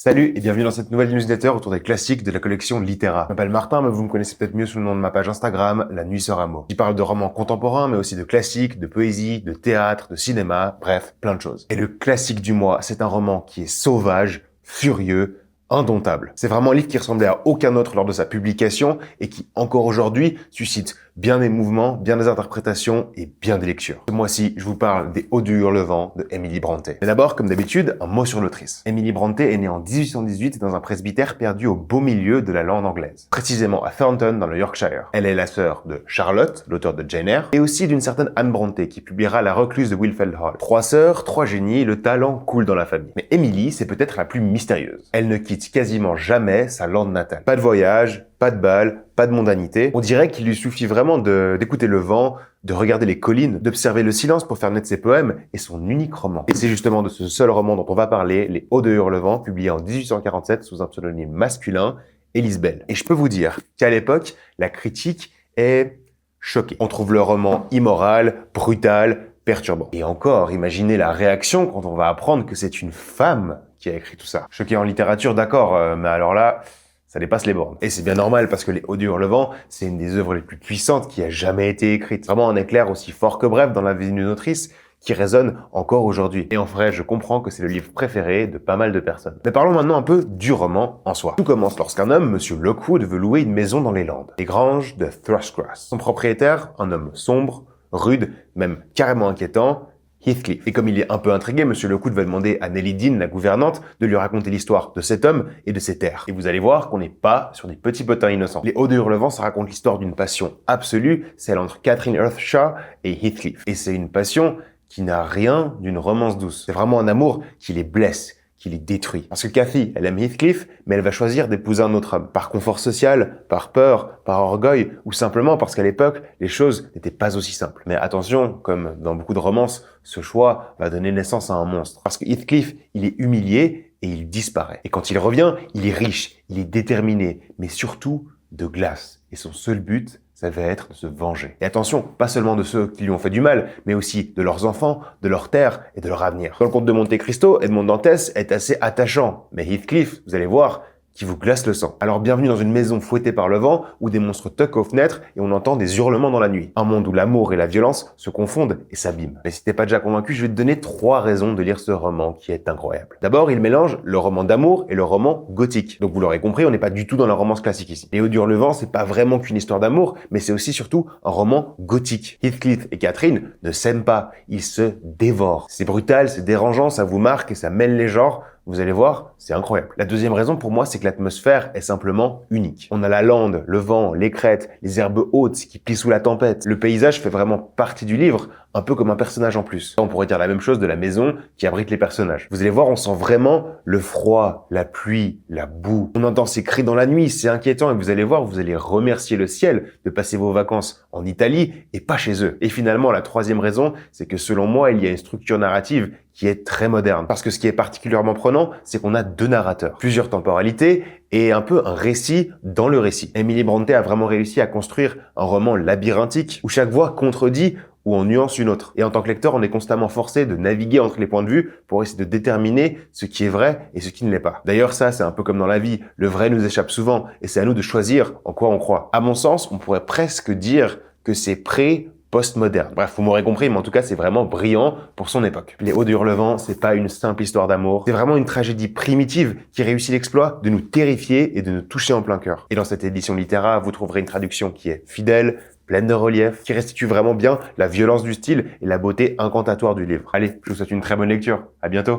Salut et bienvenue dans cette nouvelle newsletter autour des classiques de la collection Littéra. Je m'appelle Martin, mais vous me connaissez peut-être mieux sous le nom de ma page Instagram, La Nuit sera mot. J'y parle de romans contemporains, mais aussi de classiques, de poésie, de théâtre, de cinéma, bref, plein de choses. Et le classique du mois, c'est un roman qui est sauvage, furieux, indomptable. C'est vraiment un livre qui ressemblait à aucun autre lors de sa publication et qui, encore aujourd'hui, suscite bien des mouvements, bien des interprétations et bien des lectures. Ce mois-ci, je vous parle des Eaux du Hurlevent de Emily Brontë. Mais d'abord, comme d'habitude, un mot sur l'autrice. Emily Brontë est née en 1818 dans un presbytère perdu au beau milieu de la lande anglaise, précisément à Thornton dans le Yorkshire. Elle est la sœur de Charlotte, l'auteur de Jane Eyre, et aussi d'une certaine Anne Brontë qui publiera La Recluse de Wilfeld Hall. Trois sœurs, trois génies, le talent coule dans la famille. Mais Emily, c'est peut-être la plus mystérieuse. Elle ne quitte quasiment jamais sa lande natale. Pas de voyage, pas de bal, pas de mondanité. On dirait qu'il lui suffit vraiment d'écouter le vent, de regarder les collines, d'observer le silence pour faire naître ses poèmes et son unique roman. Et c'est justement de ce seul roman dont on va parler, Les Eaux de Hurlevent, publié en 1847 sous un pseudonyme masculin, Élise Bell. Et je peux vous dire qu'à l'époque, la critique est choquée. On trouve le roman immoral, brutal, perturbant. Et encore, imaginez la réaction quand on va apprendre que c'est une femme qui a écrit tout ça. Choqué en littérature, d'accord, mais alors là, ça dépasse les bornes. Et c'est bien normal parce que Les Eaux du Hurlevent, c'est une des œuvres les plus puissantes qui a jamais été écrite. Vraiment un éclair aussi fort que bref dans la vie d'une autrice qui résonne encore aujourd'hui. Et en vrai, je comprends que c'est le livre préféré de pas mal de personnes. Mais parlons maintenant un peu du roman en soi. Tout commence lorsqu'un homme, Monsieur Lockwood, veut louer une maison dans les Landes, les granges de Thrushcross. Son propriétaire, un homme sombre, rude, même carrément inquiétant, Heathcliff. Et comme il est un peu intrigué, Monsieur Lockwood va demander à Nelly Dean, la gouvernante, de lui raconter l'histoire de cet homme et de ses terres. Et vous allez voir qu'on n'est pas sur des petits potins innocents. Les Eaux de Hurlevent, ça raconte l'histoire d'une passion absolue, celle entre Catherine Earnshaw et Heathcliff. Et c'est une passion qui n'a rien d'une romance douce. C'est vraiment un amour qui les blesse, qui les détruit. Parce que Cathy, elle aime Heathcliff, mais elle va choisir d'épouser un autre homme. Par confort social, par peur, par orgueil, ou simplement parce qu'à l'époque, les choses n'étaient pas aussi simples. Mais attention, comme dans beaucoup de romances, ce choix va donner naissance à un monstre. Parce que Heathcliff, il est humilié et il disparaît. Et quand il revient, il est riche, il est déterminé, mais surtout de glace. Et son seul but, ça va être de se venger. Et attention, pas seulement de ceux qui lui ont fait du mal, mais aussi de leurs enfants, de leurs terres et de leur avenir. Dans le conte de Monte Cristo, Edmond Dantès est assez attachant, mais Heathcliff, vous allez voir, qui vous glace le sang. Alors bienvenue dans une maison fouettée par le vent, où des monstres toquent aux fenêtres et on entend des hurlements dans la nuit. Un monde où l'amour et la violence se confondent et s'abîment. Mais si t'es pas déjà convaincu, je vais te donner 3 raisons de lire ce roman qui est incroyable. D'abord, il mélange le roman d'amour et le roman gothique. Donc vous l'aurez compris, on n'est pas du tout dans la romance classique ici. Les Eaux du Hurlevent, c'est pas vraiment qu'une histoire d'amour, mais c'est aussi surtout un roman gothique. Heathcliff et Catherine ne s'aiment pas, ils se dévorent. C'est brutal, c'est dérangeant, ça vous marque et ça mêle les genres. Vous allez voir, c'est incroyable. La deuxième raison pour moi, c'est que l'atmosphère est simplement unique. On a la lande, le vent, les crêtes, les herbes hautes qui plient sous la tempête. Le paysage fait vraiment partie du livre, un peu comme un personnage en plus. On pourrait dire la même chose de la maison qui abrite les personnages. Vous allez voir, on sent vraiment le froid, la pluie, la boue. On entend ces cris dans la nuit, c'est inquiétant et vous allez voir, vous allez remercier le ciel de passer vos vacances en Italie et pas chez eux. Et finalement, la troisième raison, c'est que selon moi, il y a une structure narrative qui est très moderne. Parce que ce qui est particulièrement prenant, c'est qu'on a 2 narrateurs, plusieurs temporalités et un peu un récit dans le récit. Emily Brontë a vraiment réussi à construire un roman labyrinthique où chaque voix contredit ou en nuance une autre. Et en tant que lecteur, on est constamment forcé de naviguer entre les points de vue pour essayer de déterminer ce qui est vrai et ce qui ne l'est pas. D'ailleurs, ça, c'est un peu comme dans la vie. Le vrai nous échappe souvent et c'est à nous de choisir en quoi on croit. À mon sens, on pourrait presque dire que c'est postmoderne. Bref, vous m'aurez compris, mais en tout cas, c'est vraiment brillant pour son époque. Les Eaux du Hurlevent, c'est pas une simple histoire d'amour. C'est vraiment une tragédie primitive qui réussit l'exploit de nous terrifier et de nous toucher en plein cœur. Et dans cette édition littéraire, vous trouverez une traduction qui est fidèle, pleine de relief, qui restitue vraiment bien la violence du style et la beauté incantatoire du livre. Allez, je vous souhaite une très bonne lecture. À bientôt.